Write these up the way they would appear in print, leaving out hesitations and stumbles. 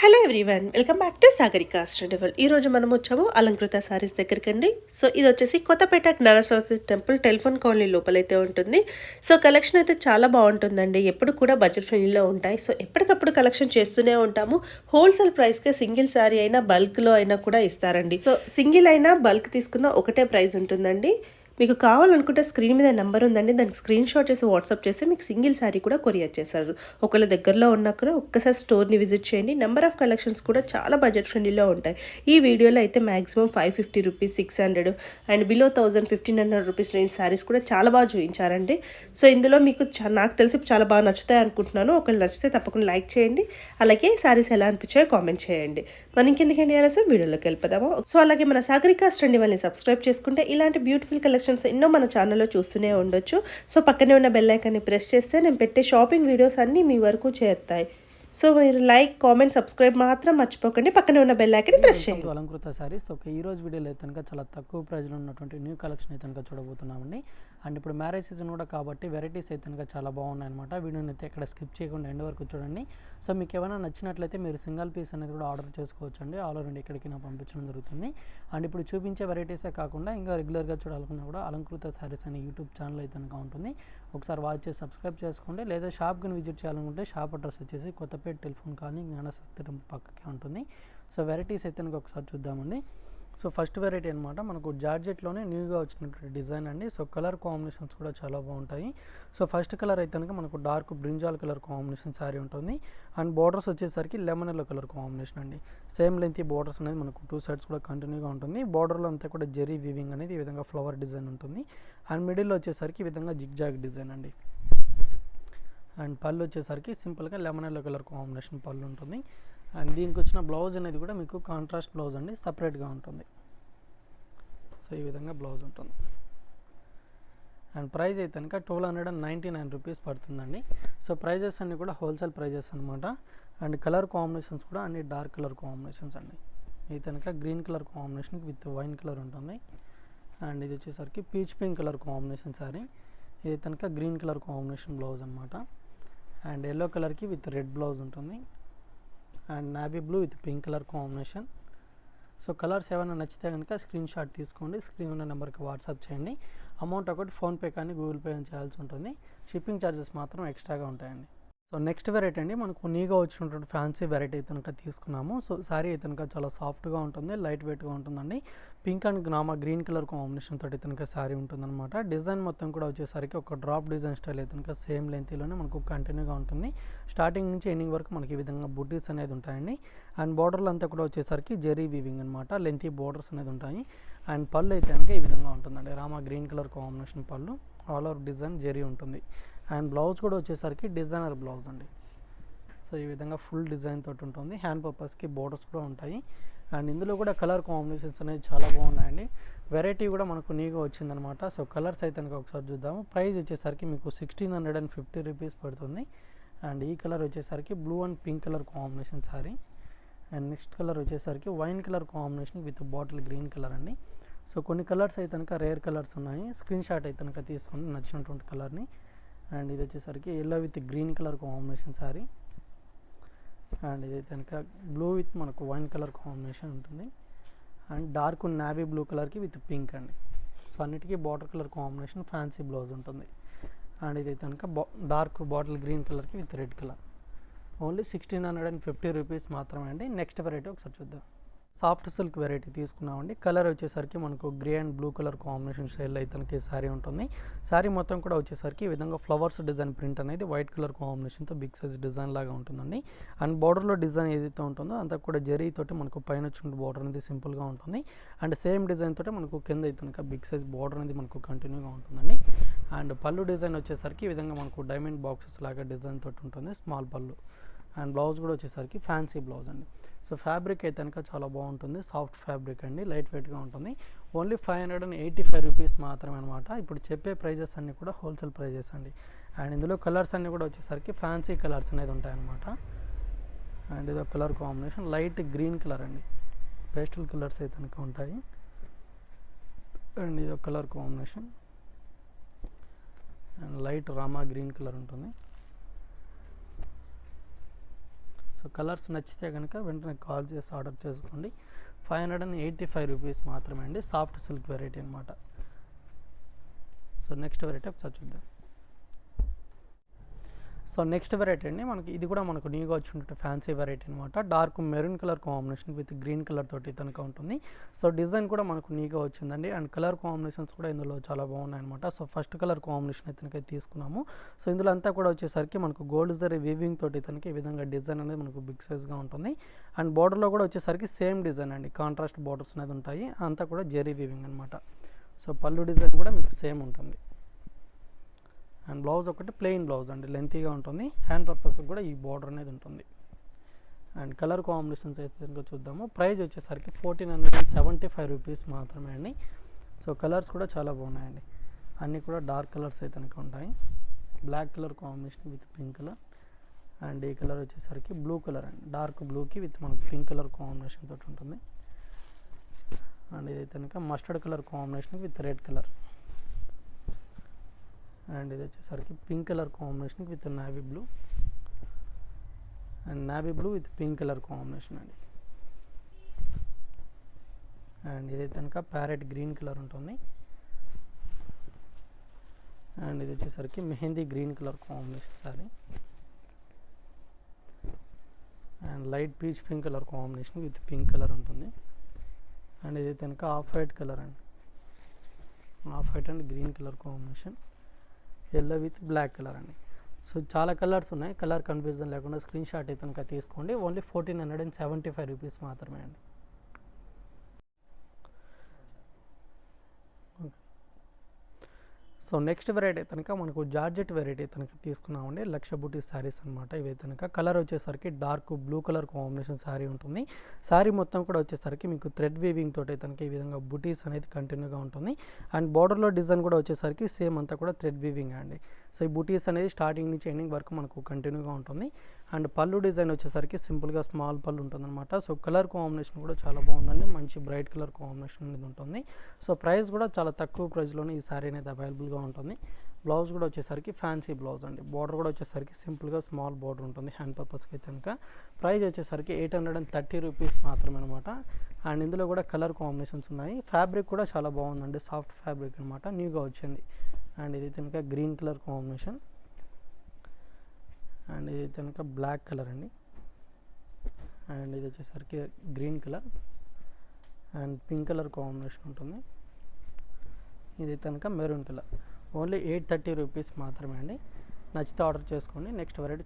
Hello everyone, welcome back to Sagarika study wall. ఈరోజు మనం వచ్చాము అలంకృత సారీస్ దగ్గరికండి. సో ఇది వచ్చేసి కొత్తపేట జ్ఞాన సరస్వతి టెంపుల్ టెలిఫోన్ కాలనీ లోపలైతే ఉంటుంది. సో కలెక్షన్ అయితే చాలా బాగుంటుందండి. ఎప్పుడు కూడా బడ్జెట్ ఫ్రెండ్లీలో ఉంటాయి. సో ఎప్పటికప్పుడు కలెక్షన్ చేస్తూనే ఉంటాము. హోల్సేల్ ప్రైస్కే సింగిల్ సారీ అయినా బల్క్లో అయినా కూడా ఇస్తారండి. సో సింగిల్ అయినా బల్క్ తీసుకున్న ఒకటే ప్రైస్ ఉంటుందండి. మీకు కావాలనుకుంటే స్క్రీన్ మీద నెంబర్ ఉందండి, దానికి స్క్రీన్ షాట్ చేసి వాట్సాప్ చేస్తే మీకు సింగిల్ శారీ కూడా కొరియర్ చేస్తారు. ఒకవేళ దగ్గరలో ఉన్నా కూడా ఒక్కసారి స్టోర్ని విజిట్ చేయండి. నెంబర్ ఆఫ్ కలెక్షన్స్ కూడా చాలా బడ్జెట్ ఫ్రెండ్లీలో ఉంటాయి. ఈ వీడియోలో అయితే maximum 550 rupees, 600 and below 1000, 1500 rupees range saris కూడా చాలా బాగా చూపించారండి. సో ఇందులో మీకు నాకు తెలిసి చాలా బాగా నచ్చుతాయి అనుకుంటున్నాను. ఒకవేళ నచ్చితే తప్పకుండా లైక్ చేయండి. అలాగే శారీస్ ఎలా అనిపించాయో కామెంట్ చేయండి. మనం ఇంకెందుకండి ఆలస్యం వీడియోలోకి వెళ్ళిపోదాము. సో అలాగే మన సాగరిక స్టడీవల్ని సబ్స్క్రైబ్ చేసుకుంటే ఇలాంటి బ్యూటిఫుల్ కలెక్షన్స్ ఎన్నో మన ఛానల్లో చూస్తూనే ఉండొచ్చు. సో పక్కనే ఉన్న బెల్ ఐకాన్ని ప్రెస్ చేస్తే నేను పెట్టే షాపింగ్ వీడియోస్ అన్నీ మీ వరకు చేరుతాయి. సో మీరు లైక్, కామెంట్, సబ్స్క్రైబ్ మాత్రం మర్చిపోకండి. పక్కనే ఉన్న బెల్ ఐకాన్ని ప్రెస్ చేయండి. అలంకృత సారీస్ ఈ రోజు వీడియోలో అయితే కనుక చాలా తక్కువ ప్రైస్లో ఉన్నటువంటి న్యూ కలెక్షన్ అయితే కనుక చూడబోతున్నామండి. అండ్ ఇప్పుడు మ్యారేజ్ సీజన్ కూడా కాబట్టి వెరైటీస్ అయితే కనుక చాలా బాగున్నాయి అనమాట. వీడియోని అయితే ఎక్కడ స్కిప్ చేయకుండా ఎండ్ వరకు చూడండి. సో మీకు ఏమైనా నచ్చినట్లయితే మీరు సింగిల్ పీస్ అనేది కూడా ఆర్డర్ చేసుకోవచ్చు అండి. ఆల్ ఓవర్ ఇండియా ఎక్కడికి పంపించడం జరుగుతుంది. అండ్ ఇప్పుడు చూపించే వెరైటీసే కాకుండా ఇంకా రెగ్యులర్గా చూడాలనుకున్నా కూడా అలంకృత సారీస్ అనే యూట్యూబ్ ఛానల్ అయితే కనుక ఉంటుంది. ఒకసారి వాచ్ చేసి సబ్స్క్రైబ్ చేసుకోండి. లేదా షాప్కి విజిట్ చేయాలనుకుంటే షాప్ అడ్రస్ వచ్చేసి కొత్తపేట టెలిఫోన్ కాలనీ జ్ఞాన సరస్వతి టెంపుల్ పక్కకే ఉంటుంది. సో వెరైటీస్ అయితే కనుక ఒకసారి చూద్దామండి. సో ఫస్ట్ వెరైటీ అనమాట మనకు జార్జెట్లోనే న్యూగా వచ్చినటువంటి డిజైన్ అండి. సో కలర్ కాంబినేషన్స్ కూడా చాలా బాగుంటాయి. సో ఫస్ట్ కలర్ అయితే కనుక మనకు dark brinjal colour combination sari ఉంటుంది. అండ్ బార్డర్స్ వచ్చేసరికి లెమన్ ఎల్లో కలర్ కాంబినేషన్ అండి. సేమ్ లెంత్ బార్డర్స్ అనేది మనకు 2 సైడ్స్ కూడా కంటిన్యూగా ఉంటుంది. బార్డర్లో అంతా కూడా జెరీ వీవింగ్ అనేది ఈ విధంగా ఫ్లవర్ డిజైన్ ఉంటుంది. అండ్ మిడిల్లో వచ్చేసరికి ఈ విధంగా జిగ్జాగ్ డిజైన్ అండి. అండ్ పళ్ళు వచ్చేసరికి సింపుల్గా లెమన్ ఎల్లో కలర్ కాంబినేషన్ పళ్ళు ఉంటుంది. అండ్ దీనికి వచ్చిన బ్లౌజ్ అనేది కూడా మీకు కాంట్రాస్ట్ బ్లౌజ్ అండి, సపరేట్గా ఉంటుంది. సో ఈ విధంగా బ్లౌజ్ ఉంటుంది. అండ్ ప్రైస్ అయితే కనుక 1299 రూపీస్ పడుతుందండి. సో ప్రైజెస్ అన్నీ కూడా హోల్సేల్ ప్రైజెస్ అనమాట. అండ్ కలర్ కాంబినేషన్స్ కూడా అన్ని డార్క్ కలర్ కాంబినేషన్స్ అండి. ఇది కనుక green colour combination with wine colour ఉంటుంది. అండ్ ఇది వచ్చేసరికి peach pink colour combination sorry. ఇది కనుక గ్రీన్ కలర్ కాంబినేషన్ బ్లౌజ్ అనమాట. అండ్ ఎల్లో కలర్కి విత్ రెడ్ బ్లౌజ్ ఉంటుంది. And navy blue with pink colour combination. So colours ఏమైనా నచ్చితే కనుక స్క్రీన్ షాట్ తీసుకోండి. స్క్రీన్ ఉన్న నెంబర్కి వాట్సాప్ చేయండి. అమౌంట్ ఒకటి ఫోన్పే కానీ గూగుల్ పే అని చేయాల్సి ఉంటుంది. షిప్పింగ్ ఛార్జెస్ మాత్రం ఎక్స్ట్రాగా ఉంటాయండి. సో నెక్స్ట్ వెరైటీ అండి మనకు నీగా వచ్చినటువంటి ఫ్యాన్సీ వెరైటీ అయితే కనుక తీసుకున్నాము. సో శారీ అయితే కనుక చాలా సాఫ్ట్గా ఉంటుంది, లైట్ వెయిట్గా ఉంటుందండి. Pink and green colour combination తోటి కనుక శారీ ఉంటుందన్నమాట. డిజైన్ మొత్తం కూడా వచ్చేసరికి ఒక డ్రాప్ డిజైన్ స్టైల్ అయితే కనుక సేమ్ లెంత్లోనే మనకు కంటిన్యూగా ఉంటుంది. స్టార్టింగ్ నుంచి ఎండింగ్ వరకు మనకి ఈ విధంగా బుటీస్ అనేది ఉంటాయండి. అండ్ బార్డర్లు అంతా కూడా వచ్చేసరికి జెరీ వీవింగ్ అనమాట, లెంతీ బార్డర్స్ అనేది ఉంటాయి. అండ్ పళ్ళు అయితే కనుక ఈ విధంగా ఉంటుందండి, రామా గ్రీన్ కలర్ కాంబినేషన్ పళ్ళు, ఆల్ ఓవర్ డిజైన్ జెరీ ఉంటుంది. అండ్ బ్లౌజ్ కూడా వచ్చేసరికి డిజైనర్ బ్లౌజ్ అండి. సో ఈ విధంగా ఫుల్ డిజైన్ తోటి ఉంటుంది. హ్యాండ్ పర్పస్కి బోర్డర్స్ కూడా ఉంటాయి. అండ్ ఇందులో కూడా కలర్ కాంబినేషన్స్ అనేవి చాలా బాగున్నాయండి. వెరైటీ కూడా మనకు నీగా వచ్చిందనమాట. సో కలర్స్ అయితే కనుక ఒకసారి చూద్దాము. ప్రైస్ వచ్చేసరికి మీకు 1650 రూపీస్ పడుతుంది. అండ్ ఈ కలర్ వచ్చేసరికి blue and pink colour combination sari. And next colour వచ్చేసరికి wine colour combination with bottle green colour అండి. సో కొన్ని కలర్స్ అయితే కనుక రేర్ కలర్స్ ఉన్నాయి. స్క్రీన్ షాట్ అయితే కనుక తీసుకుని నచ్చినటువంటి కలర్ని. అండ్ ఇది వచ్చేసరికి yellow with green colour combination sari. And ఇది కనుక బ్లూ విత్ మనకు వైన్ కలర్ కాంబినేషన్ ఉంటుంది. అండ్ డార్క్ నావీ బ్లూ కలర్కి విత్ పింక్ అండి. సో అన్నిటికీ border colour combination fancy blouse ఉంటుంది. అండ్ ఇది కనుక డార్క్ బాటిల్ గ్రీన్ కలర్కి with red colour. Only 1650 rupees మాత్రమే అండి. నెక్స్ట్ వెరైటీ ఒకసారి చూద్దాం. సాఫ్ట్ సిల్క్ వెరైటీ తీసుకున్నామండి. కలర్ వచ్చేసరికి మనకు grey and blue colour combination స్టైల్లో అయితే శారీ ఉంటుంది. శారీ మొత్తం కూడా వచ్చేసరికి ఈ విధంగా ఫ్లవర్స్ డిజైన్ ప్రింట్ అనేది వైట్ కలర్ కాంబినేషన్తో బిగ్ సైజ్ డిజైన్ లాగా ఉంటుందండి. అండ్ బార్డర్లో డిజైన్ ఏదైతే ఉంటుందో అంతా కూడా జరీ తోటి మనకు పైన వచ్చిన బార్డర్ అనేది సింపుల్గా ఉంటుంది. అండ్ సేమ్ డిజైన్ తోటి మనకు కింద అయితే కనుక బిగ్ సైజ్ బార్డర్ అనేది మనకు కంటిన్యూగా ఉంటుందండి. అండ్ పళ్ళు డిజైన్ వచ్చేసరికి ఈ విధంగా మనకు డైమండ్ బాక్సెస్ లాగా డిజైన్ తోటి ఉంటుంది, స్మాల్ పళ్ళు. అండ్ బ్లౌజ్ కూడా వచ్చేసరికి ఫ్యాన్సీ బ్లౌజ్ అండి. సో ఫ్యాబ్రిక్ అయితే కనుక చాలా బాగుంటుంది, సాఫ్ట్ ఫ్యాబ్రిక్ అండి, లైట్ వెయిట్గా ఉంటుంది. ఓన్లీ 585 రూపీస్ మాత్రమే అనమాట. ఇప్పుడు చెప్పే ప్రైజెస్ అన్నీ కూడా హోల్సేల్ ప్రైజెస్ అండి. అండ్ ఇందులో కలర్స్ అన్నీ కూడా వచ్చేసరికి ఫ్యాన్సీ కలర్స్ అనేది ఉంటాయన్నమాట. అండ్ ఇది colour combination light green colour అండి, పేస్టల్ కలర్స్ అయితే కనుక ఉంటాయి. అండ్ ఇది colour combination and light Rama green colour ఉంటుంది. సో కలర్స్ నచ్చితే కనుక వెంటనే కాల్ చేసి ఆర్డర్ చేసుకోండి. 585 రూపీస్ మాత్రమే అండి. సాఫ్ట్ సిల్క్ వెరైటీ అనమాట. సో నెక్స్ట్ వెరైటీ ఒకసారి చూద్దాం. సో నెక్స్ట్ వెరైటీ అండి, మనకి ఇది కూడా మనకు న్యూగా వచ్చినట్టు ఫ్యాన్సీ వెరైటీ అనమాట. Dark maroon colour combination with green colour తోటి తనక ఉంటుంది. సో డిజైన్ కూడా మనకు న్యూగా వచ్చిందండి. అండ్ కలర్ కాంబినేషన్స్ కూడా ఇందులో చాలా బాగున్నాయి అనమాట. సో ఫస్ట్ కలర్ కాంబినేషన్ అయితే తీసుకున్నాము. సో ఇందులో అంతా కూడా వచ్చేసరికి మనకు గోల్డ్ జరీ వీవింగ్ తోటి తనకి ఈ విధంగా డిజైన్ అనేది మనకు బిగ్ సైజ్గా ఉంటుంది. అండ్ బార్డర్లో కూడా వచ్చేసరికి సేమ్ డిజైన్ అండి, కాంట్రాస్ట్ బార్డర్స్ అనేది ఉంటాయి. అంతా కూడా జరీ వీవింగ్ అనమాట. సో పళ్ళు డిజైన్ కూడా మీకు సేమ్ ఉంటుంది. అండ్ బ్లౌజ్ ఒకటి ప్లెయిన్ బ్లౌజ్ అండి, లెంతీగా ఉంటుంది. హ్యాండ్ పర్పస్ కూడా ఈ బార్డర్ అనేది ఉంటుంది. అండ్ కలర్ కాంబినేషన్స్ అయితే కనుక చూద్దాము. ప్రైస్ వచ్చేసరికి 1475 రూపీస్ మాత్రమే అండి. సో కలర్స్ కూడా చాలా బాగున్నాయండి, అన్నీ కూడా డార్క్ కలర్స్ అయితే కనుక ఉంటాయి. Black colour combination with pink colour. And ఈ కలర్ వచ్చేసరికి బ్లూ కలర్ అండి, డార్క్ బ్లూకి విత్ మనకు పింక్ కలర్ కాంబినేషన్ తోటి ఉంటుంది. అండ్ ఇదైతే కనుక mustard colour combination with red colour. And ఇది వచ్చేసరికి pink colour combination with navy blue. And navy blue with pink colour combination అండి. అండ్ ఇదైతే కనుక ప్యారెట్ గ్రీన్ కలర్ ఉంటుంది. అండ్ ఇది వచ్చేసరికి mehndi green colour combination sari. And light peach pink colour combination with pink colour ఉంటుంది. And ఇదైతే కనుక off white colour అండి, off white and green colour combination. Yellow with black colour అండి. సో చాలా colours ఉన్నాయి, కలర్ కన్ఫ్యూజన్ లేకుండా స్క్రీన్ షాట్ అయితే కనుక తీసుకోండి. ఓన్లీ 1475 రూపీస్ మాత్రమే అండి. సో నెక్స్ట్ వెరైటీ కనుక మనకు జార్జెట్ వెరైటీ కనుక తీసుకున్నామండి. లక్ష బూటీ శారీస్ అనమాట. ఇవి కనుక కలర్ వచ్చేసరికి dark blue colour combination sari ఉంటుంది. శారీ మొత్తం కూడా వచ్చేసరికి మీకు థ్రెడ్ వీవింగ్ తోటి కనుక ఈ విధంగా బూటీస్ అనేది కంటిన్యూగా ఉంటుంది. అండ్ బార్డర్లో డిజైన్ కూడా వచ్చేసరికి సేమ్ అంతా కూడా థ్రెడ్ వీవింగ్ అండి. సో ఈ బూటీస్ అనేది స్టార్టింగ్ నుంచి ఎండింగ్ వరకు మనకు కంటిన్యూగా ఉంటుంది. అండ్ పళ్ళు డిజైన్ వచ్చేసరికి సింపుల్గా స్మాల్ పళ్ళు ఉంటుంది అనమాట. సో కలర్ కాంబినేషన్ కూడా చాలా బాగుందండి, మంచి బ్రైట్ కలర్ కాంబినేషన్ అనేది ఉంటుంది. సో ప్రైస్ కూడా చాలా తక్కువ ప్రైస్లోనే ఈ శారీ అనేది అవైలబుల్గా ఉంటుంది. బ్లౌజ్ కూడా వచ్చేసరికి ఫ్యాన్సీ బ్లౌజ్ అండి. బార్డర్ కూడా వచ్చేసరికి సింపుల్గా స్మాల్ బార్డర్ ఉంటుంది హ్యాండ్ పర్పస్కి అయితే కనుక. ప్రైస్ వచ్చేసరికి 830 రూపీస్ మాత్రమే అనమాట. అండ్ ఇందులో కూడా కలర్ కాంబినేషన్స్ ఉన్నాయి. ఫ్యాబ్రిక్ కూడా చాలా బాగుందండి, సాఫ్ట్ ఫ్యాబ్రిక్ అనమాట, న్యూగా వచ్చింది. అండ్ ఇది కనుక గ్రీన్ కలర్ కాంబినేషన్. అండ్ ఇది కనుక బ్లాక్ కలర్ అండి. అండ్ ఇది వచ్చేసరికి green colour and pink colour combination ఉంటుంది. ఇది కనుక మెరూన్ కలర్. ఓన్లీ 830 రూపీస్ మాత్రమే అండి. నచ్చితే ఆర్డర్ చేసుకోండి. Next variety.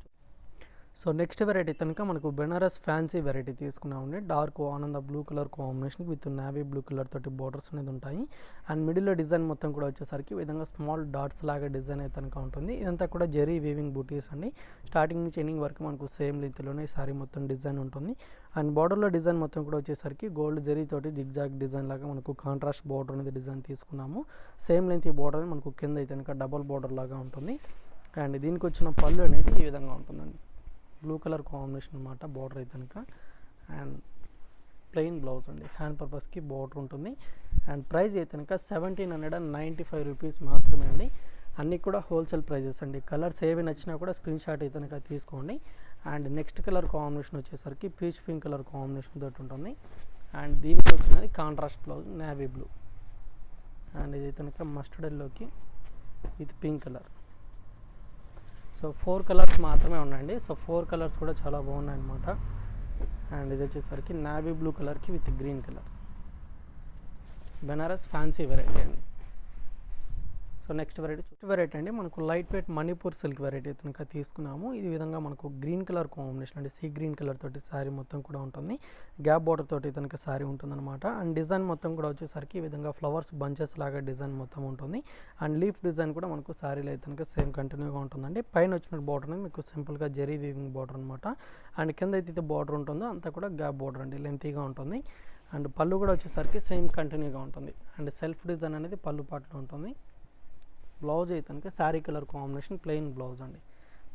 So next variety కనుక మనకు బెనారస్ ఫ్యాన్సీ వెరైటీ తీసుకున్నామండి. డార్క్ ఆనంద blue colour combination with navy blue colour తోటి బోర్డర్స్ అనేది ఉంటాయి. అండ్ మిడిల్లో డిజైన్ మొత్తం కూడా వచ్చేసరికి ఈ విధంగా స్మాల్ డాట్స్ లాగా డిజైన్ అయితే కనుక ఉంటుంది. ఇదంతా కూడా జెరీ వీవింగ్ బూటీస్ అండి. స్టార్టింగ్ నుంచి ఎండింగ్ వరకు మనకు సేమ్ లెంత్లోనే సారీ మొత్తం డిజైన్ ఉంటుంది. అండ్ బార్డర్లో డిజైన్ మొత్తం కూడా వచ్చేసరికి గోల్డ్ జెరీ తోటి జిగ్జాగ్ డిజైన్ లాగా మనకు కాంట్రాస్ట్ బార్డర్ అనేది డిజైన్ తీసుకున్నాము. సేమ్ లెంత్ ఈ బార్డర్ అనేది మనకు కింద అయితే కనుక డబల్ బార్డర్ లాగా ఉంటుంది. అండ్ దీనికి వచ్చిన పళ్ళు అనేది ఈ విధంగా ఉంటుందండి, బ్లూ కలర్ కాంబినేషన్ అనమాట. బార్డర్ అయితే కనుక అండ్ ప్లెయిన్ బ్లౌజ్ అండి, హ్యాండ్ పర్పస్కి బార్డర్ ఉంటుంది. అండ్ ప్రైస్ అయితే కనుక 1795 రూపీస్ మాత్రమే అండి. అన్నీ కూడా హోల్సేల్ ప్రైజెస్ అండి. కలర్స్ ఏవి నచ్చినా కూడా స్క్రీన్ షాట్ అయితే కనుక తీసుకోండి. అండ్ నెక్స్ట్ కలర్ కాంబినేషన్ వచ్చేసరికి పీచ్ పింక్ కలర్ కాంబినేషన్ తోటి ఉంటుంది. అండ్ దీనికి వచ్చినది contrast blouse navy blue. And ఇది కనుక మస్టర్డ్ ఎల్లోకి with pink colour. So 4 colours మాత్రమే ఉన్నాయండి. సో 4 కలర్స్ కూడా చాలా బాగున్నాయి అనమాట. అండ్ ఇది వచ్చేసరికి నావీ బ్లూ కలర్కి with green colour. Banaras fancy variety అండి. సో నెక్స్ట్ వెరైటీ అండి మనకు light weight Manipur silk variety కనుక తీసుకున్నాము. ఈ విధంగా మనకు గ్రీన్ కలర్ కాంబినేషన్ అండి, సీ గ్రీన్ కలర్ తోటి శారీ మొత్తం కూడా ఉంటుంది. గ్యాప్ బార్డర్ తోటి కనుక శారీ ఉంటుందన్నమాట. అండ్ డిజైన్ మొత్తం కూడా వచ్చేసరికి ఈ విధంగా ఫ్లవర్స్ బంచెస్ లాగా డిజైన్ మొత్తం ఉంటుంది. అండ్ లీఫ్ డిజైన్ కూడా మనకు శారీలో అయితే కనుక సేమ్ కంటిన్యూగా ఉంటుందండి. పైన వచ్చిన బార్డర్ అనేది మీకు సింపుల్గా జెరీ వీవింగ్ బార్డర్ అనమాట. అండ్ కింద అయితే బార్డర్ ఉంటుందో అంతా కూడా గ్యాప్ బార్డర్ అండి, లెంతీగా ఉంటుంది. అండ్ పళ్ళు కూడా వచ్చేసరికి సేమ్ కంటిన్యూగా ఉంటుంది. అండ్ సెల్ఫ్ డిజైన్ అనేది పళ్ళు పాటలో ఉంటుంది. బ్లౌజ్ అయితే కనుక sari colour combination plain blouse అండి.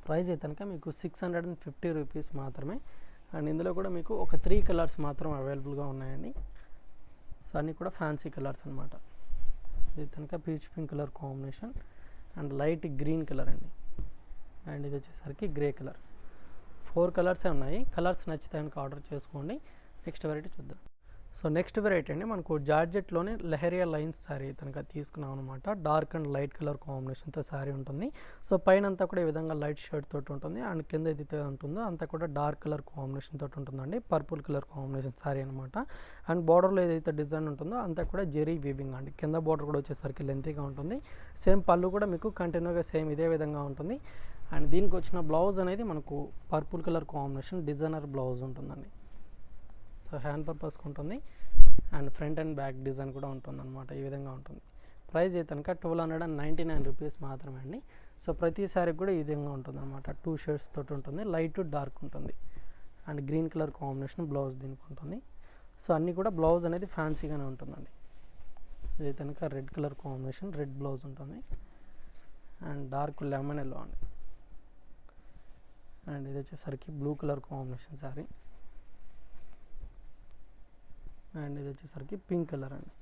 ప్రైస్ అయితే కనుక మీకు 650 రూపీస్ మాత్రమే. అండ్ ఇందులో కూడా మీకు ఒక 3 కలర్స్ మాత్రం అవైలబుల్గా ఉన్నాయండి. సో అన్నీ కూడా ఫ్యాన్సీ కలర్స్ అనమాట. ఇది కనుక peach pink colour combination and light green colour అండి. అండ్ ఇది వచ్చేసరికి గ్రే కలర్. 4 కలర్సే ఉన్నాయి. కలర్స్ నచ్చితే కనుక ఆర్డర్ చేసుకోండి. నెక్స్ట్ వెరైటీ చూద్దాం. సో నెక్స్ట్ వెరైటీ అండి మనకు జార్జెట్లోనే లెహరియా లైన్స్ శారీ కనుక తీసుకున్నాం అనమాట. డార్క్ అండ్ లైట్ కలర్ కాంబినేషన్తో శారీ ఉంటుంది. సో పైన అంతా కూడా ఈ విధంగా లైట్ షేడ్ తోటి ఉంటుంది అండ్ కింద ఏదైతే ఉంటుందో అంతా కూడా డార్క్ కలర్ కాంబినేషన్ తోటి ఉంటుందండి. పర్పుల్ కలర్ కాంబినేషన్ శారీ అనమాట. అండ్ బార్డర్లో ఏదైతే డిజైన్ ఉంటుందో అంతా కూడా జెరీ వీవింగ్ అండి. కింద బార్డర్ కూడా వచ్చేసరికి లెంతీగా ఉంటుంది. సేమ్ పళ్ళు కూడా మీకు కంటిన్యూగా సేమ్ ఇదే విధంగా ఉంటుంది. అండ్ దీనికి వచ్చిన బ్లౌజ్ అనేది మనకు purple colour combination designer blouse ఉంటుందండి. సో హ్యాండ్ పర్పస్కి ఉంటుంది and front and back design కూడా ఉంటుంది అనమాట. ఈ విధంగా ఉంటుంది. ప్రైస్ అయితే కనుక 1299 రూపీస్ మాత్రమే అండి. సో ప్రతి శారీ కూడా ఈ విధంగా ఉంటుంది అనమాట. 2 షేడ్స్ తోటి ఉంటుంది. లైట్ డార్క్ ఉంటుంది and green colour combination blouse దీనికి ఉంటుంది. సో అన్నీ కూడా బ్లౌజ్ అనేది ఫ్యాన్సీగానే ఉంటుందండి. ఇది కనుక red colour combination red blouse ఉంటుంది అండ్ డార్క్ లెమన్ ఎల్లో అండి. అండ్ ఇది వచ్చేసరికి blue colour combination sari and ఇది వచ్చేసరికి పింక్ కలర్ అండి.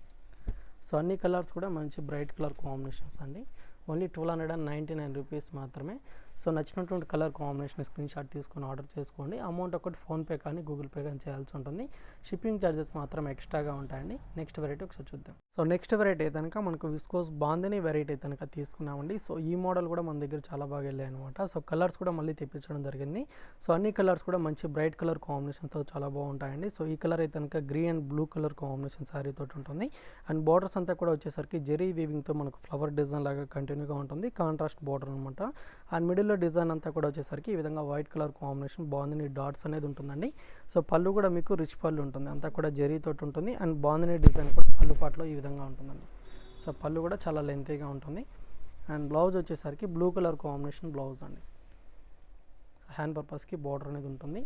సో అన్ని కలర్స్ కూడా మంచి బ్రైట్ కలర్ కాంబినేషన్స్ అండి. ఓన్లీ 1299 రూపీస్ మాత్రమే. సో నచ్చినటువంటి కలర్ కాంబినేషన్ స్క్రీన్ షాట్ తీసుకొని ఆర్డర్ చేసుకోండి. అమౌంట్ ఒకటి ఫోన్పే కానీ గూగుల్ పే కానీ చేయాల్సి ఉంటుంది. షిప్పింగ్ ఛార్జెస్ మాత్రం ఎక్స్ట్రాగా ఉంటాయండి. నెక్స్ట్ వెరైటీ ఒకసారి చూద్దాం. సో నెక్స్ట్ వెరైటీ అయితే కనుక మనకు విస్కోస్ బాందిని వెరైటీ అయితే కనుక తీసుకున్నామండి. సో ఈ మోడల్ కూడా మన దగ్గర చాలా బాగా వెళ్ళాయి అనమాట. సో కలర్స్ కూడా మళ్ళీ తెప్పించడం జరిగింది. సో అన్ని కలర్స్ కూడా మంచి బ్రైట్ కలర్ కాంబినేషన్తో చాలా బాగుంటాయండి. సో ఈ కలర్ అయితే కనుక green and blue colour combination sari తోటి ఉంటుంది. అండ్ బార్డర్స్ అంతా కూడా వచ్చేసరికి జెరీ వీవింగ్తో మనకు ఫ్లవర్ డిజైన్ లాగా కంటిన్యూగా ఉంటుంది. కాంట్రాస్ట్ బార్డర్ అనమాట. అండ్ మిడిల్లో డిజైన్ అంతా కూడా వచ్చేసరికి ఈ విధంగా white colour combination bandhani dots అనేది ఉంటుందండి. సో పళ్ళు కూడా మీకు రిచ్ పళ్ళు ఉంటుంది. అంతా కూడా జెరీ తోటి ఉంటుంది అండ్ బాందిని డిజైన్ కూడా పళ్ళు పాటలో ఈ విధంగా ఉంటుందండి. సో పళ్ళు కూడా చాలా లెంతీగా ఉంటుంది. అండ్ బ్లౌజ్ వచ్చేసరికి బ్లూ కలర్ కాంబినేషన్ బ్లౌజ్ అండి. హ్యాండ్ పర్పస్కి బార్డర్ అనేది ఉంటుంది.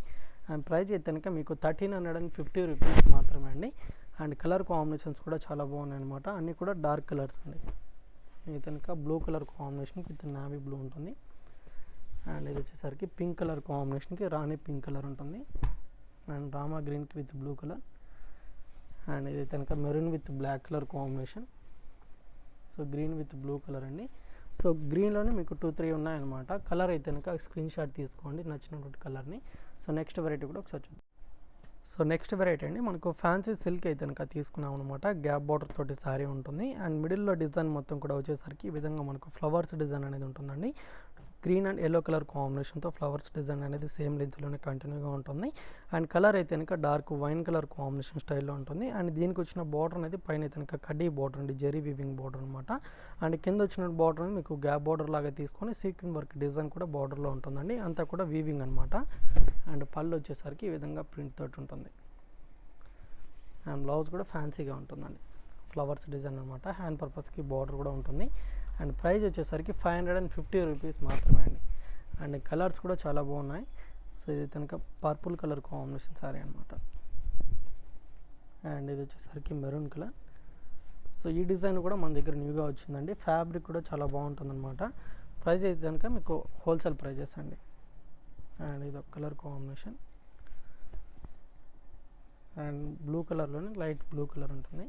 అండ్ ప్రైస్ అయితే కనుక మీకు 1350 రూపీస్ మాత్రమే అండి. అండ్ కలర్ కాంబినేషన్స్ కూడా చాలా బాగున్నాయి అనమాట. అన్నీ కూడా డార్క్ కలర్స్ అండి. ఇది కనుక blue colour combination with navy blue ఉంటుంది. అండ్ ఇది వచ్చేసరికి పింక్ కలర్ కాంబినేషన్కి రాణి పింక్ కలర్ ఉంటుంది. అండ్ రామా గ్రీన్కి విత్ బ్లూ కలర్. అండ్ ఇది కనుక maroon with black colour combination. So green with blue colour అండి. సో గ్రీన్లోనే మీకు 2-3 ఉన్నాయన్నమాట. కలర్ అయితే కనుక స్క్రీన్ షాట్ తీసుకోండి నచ్చినటువంటి కలర్ని. సో నెక్స్ట్ వెరైటీ కూడా ఒకసారి చూద్దాం. సో నెక్స్ట్ వెరైటీ అండి మనకు ఫ్యాన్సీ సిల్క్ అయితే కనుక తీసుకున్నాం అనమాట. గ్యాప్ బార్డర్ తోటి శారీ ఉంటుంది. అండ్ మిడిల్లో డిజైన్ మొత్తం కూడా వచ్చేసరికి ఈ విధంగా మనకు ఫ్లవర్స్ డిజైన్ అనేది ఉంటుందండి. గ్రీన్ అండ్ ఎల్లో కలర్ కాంబినేషన్తో ఫ్లవర్స్ డిజైన్ అనేది సేమ్ లెంత్లోనే కంటిన్యూగా ఉంటుంది. అండ్ కలర్ అయితే కనుక డార్క్ వైన్ కలర్ కాంబినేషన్ స్టైల్లో ఉంటుంది. అండ్ దీనికి వచ్చిన బార్డర్ అనేది పైన అయితే కనుక కడ్డీ బార్డర్ అండి. జెరీ వీవింగ్ బార్డర్ అనమాట. అండ్ కింద వచ్చిన బార్డర్ అనేది మీకు గ్యాప్ బార్డర్ లాగా తీసుకొని సీక్వెన్ వర్క్ డిజైన్ కూడా బార్డర్లో ఉంటుందండి. అంతా కూడా వీవింగ్ అనమాట. అండ్ పళ్ళు వచ్చేసరికి ఈ విధంగా ప్రింట్ తోటి ఉంటుంది. అండ్ బ్లౌజ్ కూడా ఫ్యాన్సీగా ఉంటుందండి. ఫ్లవర్స్ డిజైన్ అనమాట. హ్యాండ్ పర్పస్కి బార్డర్ కూడా ఉంటుంది. అండ్ ప్రైస్ వచ్చేసరికి 550 రూపీస్ మాత్రమే అండి. అండ్ కలర్స్ కూడా చాలా బాగున్నాయి. సో ఇది కనుక పర్పుల్ కలర్ కాంబినేషన్ సారీ అనమాట. అండ్ ఇది వచ్చేసరికి మెరూన్ కలర్. సో ఈ డిజైన్ కూడా మన దగ్గర న్యూగా వచ్చిందండి. ఫ్యాబ్రిక్ కూడా చాలా బాగుంటుందన్నమాట. ప్రైస్ అయితే కనుక మీకు హోల్సేల్ ప్రైజెస్ అండి. అండ్ ఇది ఒక కలర్ కాంబినేషన్. అండ్ బ్లూ కలర్లోనే లైట్ బ్లూ కలర్ ఉంటుంది.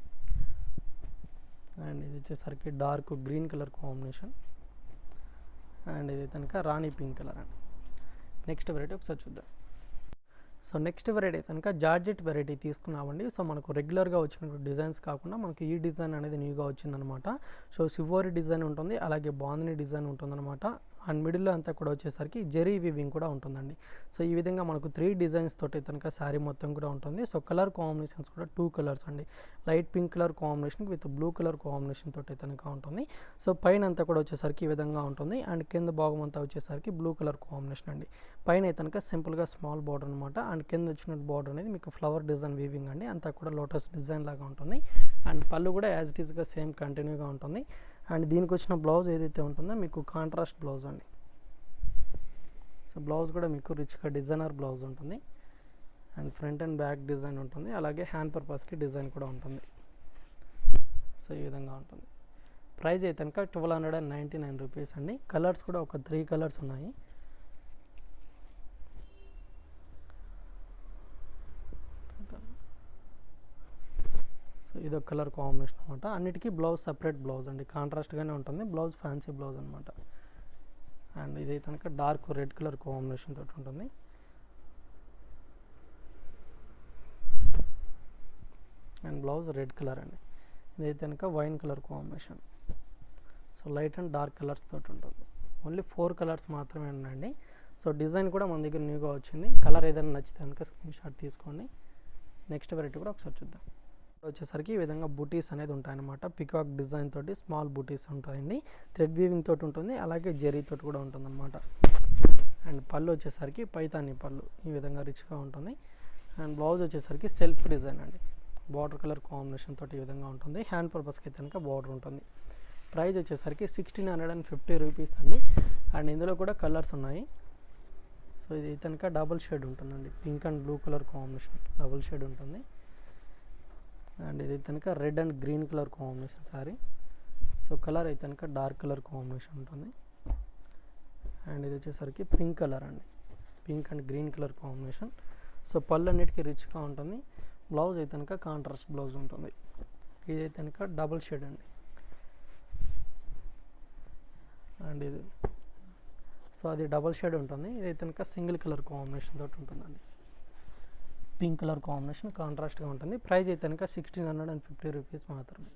అండ్ ఇది వచ్చేసరికి dark green colour combination. And ఇది కనుక రాణి పింక్ కలర్ అండి. నెక్స్ట్ వెరైటీ ఒకసారి చూద్దాం. సో నెక్స్ట్ వెరైటీ కనుక జార్జెట్ వెరైటీ తీసుకున్నామండి. సో మనకు రెగ్యులర్గా వచ్చినటువంటి డిజైన్స్ కాకుండా మనకు ఈ డిజైన్ అనేది న్యూగా వచ్చిందనమాట. సో సివోరి డిజైన్ ఉంటుంది, అలాగే బాందిని డిజైన్ ఉంటుందన్నమాట. అండ్ మిడిల్లో అంతా కూడా వచ్చేసరికి జెరీ వీవింగ్ కూడా ఉంటుందండి. సో ఈ విధంగా మనకు 3 డిజైన్స్ తోటి కనుక శారీ మొత్తం కూడా ఉంటుంది. సో కలర్ కాంబినేషన్స్ కూడా 2 కలర్స్ అండి. Light pink colour combination with blue colour combination తోటి కనుక ఉంటుంది. సో పైన అంతా కూడా వచ్చేసరికి ఈ విధంగా ఉంటుంది. అండ్ కింద భాగం అంతా వచ్చేసరికి బ్లూ కలర్ కాంబినేషన్ అండి. పైన కనుక సింపుల్గా స్మాల్ బార్డర్ అనమాట. అండ్ కింద వచ్చిన బార్డర్ అనేది మీకు ఫ్లవర్ డిజైన్ వీవింగ్ అండి. అంతా కూడా లోటస్ డిజైన్ లాగా ఉంటుంది. అండ్ పళ్ళు కూడా యాజ్ ఇట్ ఈస్గా సేమ్ కంటిన్యూగా ఉంటుంది. అండ్ దీనికి వచ్చిన బ్లౌజ్ ఏదైతే ఉంటుందో మీకు కాంట్రాస్ట్ బ్లౌజ్ అండి. సో బ్లౌజ్ కూడా మీకు రిచ్గా డిజైనర్ బ్లౌజ్ ఉంటుంది. And front and back design ఉంటుంది. అలాగే హ్యాండ్ పర్పస్కి డిజైన్ కూడా ఉంటుంది. సో ఈ విధంగా ఉంటుంది. ప్రైస్ అయితే కనుక 1299 రూపీస్ అండి. కలర్స్ కూడా ఒక 3 కలర్స్ ఉన్నాయి. సో ఇదొక కలర్ కాంబినేషన్ అనమాట. అన్నిటికీ బ్లౌజ్ సపరేట్ బ్లౌజ్ అండి. కాంట్రాస్ట్గానే ఉంటుంది. బ్లౌజ్ ఫ్యాన్సీ బ్లౌజ్ అనమాట. అండ్ ఇది కనుక డార్క్ రెడ్ కలర్ కాంబినేషన్ తోటి ఉంటుంది. అండ్ బ్లౌజ్ రెడ్ కలర్ అండి. ఇదైతే కనుక wine colour combination. So light and dark colours తోటి ఉంటుంది. ఓన్లీ 4 కలర్స్ మాత్రమే ఉన్నాయండి. సో డిజైన్ కూడా మన దగ్గర న్యూగా వచ్చింది. కలర్ ఏదైనా నచ్చితే కనుక స్క్రీన్ షాట్ తీసుకోండి. నెక్స్ట్ వెరైటీ కూడా ఒకసారి చూద్దాం. వచ్చేసరికి ఈ విధంగా బూటీస్ అనేది ఉంటాయన్నమాట. పికాక్ డిజైన్ తోటి స్మాల్ బూటీస్ ఉంటాయండి. థ్రెడ్ వీవింగ్ తోటి ఉంటుంది, అలాగే జెరీ తోటి కూడా ఉంటుంది అనమాట. అండ్ పళ్ళు వచ్చేసరికి పైతాని పళ్ళు ఈ విధంగా రిచ్గా ఉంటుంది. అండ్ బ్లౌజ్ వచ్చేసరికి సెల్ఫ్ డిజైన్ అండి. బార్డర్ కలర్ కాంబినేషన్ తోటి ఈ విధంగా ఉంటుంది. హ్యాండ్ పర్పస్కి అయితే కనుక బార్డర్ ఉంటుంది. ప్రైస్ వచ్చేసరికి 1650 రూపీస్ అండి. అండ్ ఇందులో కూడా కలర్స్ ఉన్నాయి. సో ఇది కనుక డబుల్ షేడ్ ఉంటుందండి. Pink and blue colour combination double shade ఉంటుంది. అండ్ ఇది కనుక red and green colour combination sorry. So colour అయితే కనుక డార్క్ కలర్ కాంబినేషన్ ఉంటుంది. అండ్ ఇది వచ్చేసరికి పింక్ కలర్ అండి. Pink and green colour combination. So పళ్ళు అన్నిటికీ రిచ్గా ఉంటుంది. బ్లౌజ్ అయితే కనుక కాంట్రాస్ట్ బ్లౌజ్ ఉంటుంది. ఇది కనుక డబుల్ షేడ్ అండి. అండ్ ఇది సో అది డబుల్ షేడ్ ఉంటుంది. ఇది కనుక సింగిల్ కలర్ కాంబినేషన్ తోటి ఉంటుందండి. పింక్ కలర్ కాంబినేషన్ కాంట్రాస్ట్గా ఉంటుంది. ప్రైస్ అయితే కనుక 1650 రూపీస్ మాత్రమే.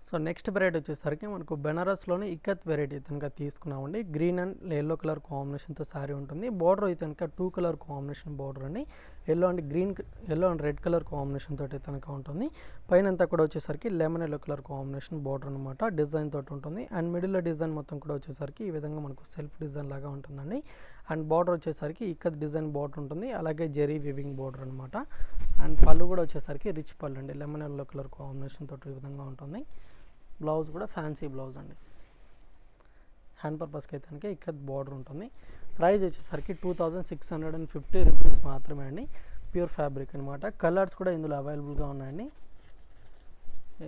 సో నెక్స్ట్ వెరైటీ వచ్చేసరికి మనకు బెనారస్లోనే ఇక్కత్ వెరైటీ కనుక తీసుకున్నామండి. గ్రీన్ అండ్ ఎల్లో కలర్ కాంబినేషన్తో శారీ ఉంటుంది. బార్డర్ అయితే కనుక 2 కలర్ కాంబినేషన్ బార్డర్ అండి. Yellow and red colour combination తోటి కనుక ఉంటుంది. పైన అంతా కూడా వచ్చేసరికి lemon yellow colour combination border అనమాట. డిజైన్ తోటి ఉంటుంది. అండ్ మిడిల్లో డిజైన్ మొత్తం కూడా వచ్చేసరికి ఈ విధంగా మనకు సెల్ఫ్ డిజైన్ లాగా ఉంటుందండి. అండ్ బార్డర్ వచ్చేసరికి ఇక్కత్ డిజైన్ బార్డర్ ఉంటుంది, అలాగే జెరీ వివింగ్ బార్డర్ అనమాట. అండ్ పళ్ళు కూడా వచ్చేసరికి రిచ్ పళ్ళు అండి. లెమన్ ఎల్లో కలర్ కాంబినేషన్ తోటి ఈ విధంగా ఉంటుంది. బ్లౌజ్ కూడా ఫ్యాన్సీ బ్లౌజ్ అండి. హ్యాండ్ పర్పస్కి అయితే కనుక ఇక్కత్ బార్డర్ ఉంటుంది. ప్రైస్ వచ్చేసరికి 2650 రూపీస్ మాత్రమే అండి. ప్యూర్ ఫ్యాబ్రిక్ అనమాట. కలర్స్ కూడా ఇందులో అవైలబుల్గా ఉన్నాయండి.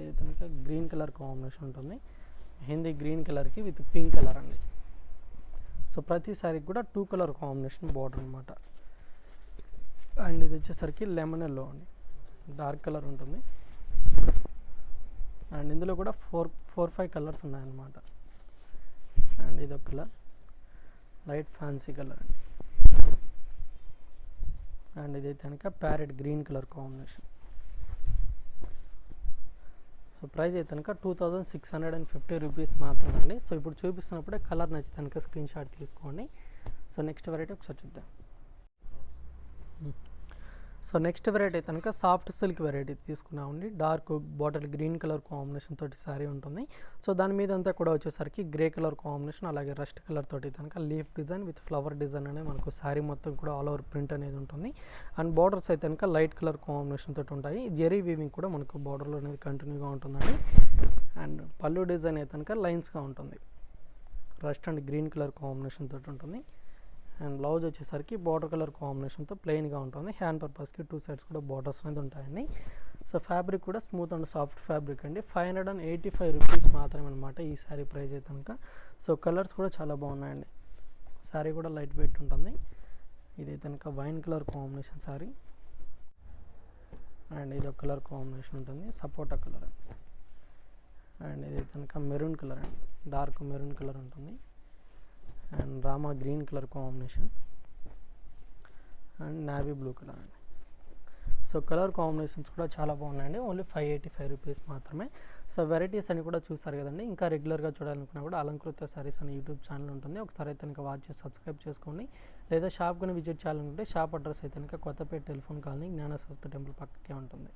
ఇది కనుక గ్రీన్ కలర్ కాంబినేషన్ ఉంటుంది. హిందీ గ్రీన్ కలర్కి విత్ పింక్ కలర్ అండి. సో ప్రతి సారీకి కూడా 2 కలర్ కాంబినేషన్ బార్డర్ అనమాట. అండ్ ఇది వచ్చేసరికి లెమన్ ఎల్లో అండి. డార్క్ కలర్ ఉంటుంది. అండ్ ఇందులో కూడా 4-5 కలర్స్ ఉన్నాయన్నమాట. అండ్ ఇది ఒక కలర్ లైట్ ఫ్యాన్సీ కలర్ అండి. అండ్ ఇదైతే కనుక parrot green colour combination. So price అయితే కనుక 2650 రూపీస్ మాత్రమే అండి. సో ఇప్పుడు చూపిస్తున్నప్పుడే కలర్ నచ్చితే కనుక స్క్రీన్ షాట్ తీసుకోండి. సో నెక్స్ట్ వెరైటీ ఒకసారి చూద్దాం. సో నెక్స్ట్ వెరైటీ అయితే కనుక సాఫ్ట్ సిల్క్ వెరైటీ తీసుకున్నామండి. Dark bottle green colour combination తోటి శారీ ఉంటుంది. సో దాని మీద అంతా కూడా వచ్చేసరికి గ్రే కలర్ కాంబినేషన్, అలాగే రస్ట్ కలర్ తోటి కనుక leaf design with flower design అనేది మనకు శారీ మొత్తం కూడా ఆల్ ఓవర్ ప్రింట్ అనేది ఉంటుంది. అండ్ బార్డర్స్ అయితే కనుక లైట్ కలర్ కాంబినేషన్ తోటి ఉంటాయి. జెరీ వీవింగ్ కూడా మనకు బార్డర్లో అనేది కంటిన్యూగా ఉంటుందండి. అండ్ పళ్ళు డిజైన్ అయితే కనుక లైన్స్గా ఉంటుంది. Rust and green colour combination తోటి ఉంటుంది. అండ్ బ్లౌజ్ వచ్చేసరికి బార్డర్ కలర్ కాంబినేషన్తో ప్లెయిన్గా ఉంటుంది. హ్యాండ్ పర్పస్కి 2 సైడ్స్ కూడా బార్డర్స్ అనేది ఉంటాయండి. సో ఫ్యాబ్రిక్ కూడా స్మూత్ అండ్ సాఫ్ట్ ఫ్యాబ్రిక్ అండి. 585 రూపీస్ మాత్రమే అనమాట ఈ శారీ ప్రైస్ అయితే కనుక. సో కలర్స్ కూడా చాలా బాగున్నాయండి. శారీ కూడా లైట్ వెయిట్ ఉంటుంది. ఇది కనుక wine colour combination sari. And ఇది ఒక కలర్ కాంబినేషన్ ఉంటుంది, సపోటా కలర్. అండ్ ఇది కనుక మెరూన్ కలర్ అండి. డార్క్ మెరూన్ కలర్ ఉంటుంది. And Rama green colour combination. And navy blue colour అండి. సో కలర్ కాంబినేషన్స్ కూడా చాలా బాగున్నాయండి. ఓన్లీ 585 రూపీస్ మాత్రమే. సో వెరైటీస్ అని కూడా చూసారు కదండి. ఇంకా రెగ్యులర్గా చూడాలనుకున్నా కూడా అలంకృత సారీస్ అనే యూట్యూబ్ ఛానల్ ఉంటుంది. ఒకసారి అయితే కనుక వాచ్ చేసి సబ్స్క్రైబ్ చేసుకోండి. లేదా షాప్ కానీ విజిట్ చేయాలనుకుంటే షాప్ అడ్రస్ అయితే కనుక కొత్తపేట టెలిఫోన్ కాలనీ జ్ఞాన సరస్వతి టెంపుల్ పక్కకే ఉంటుంది.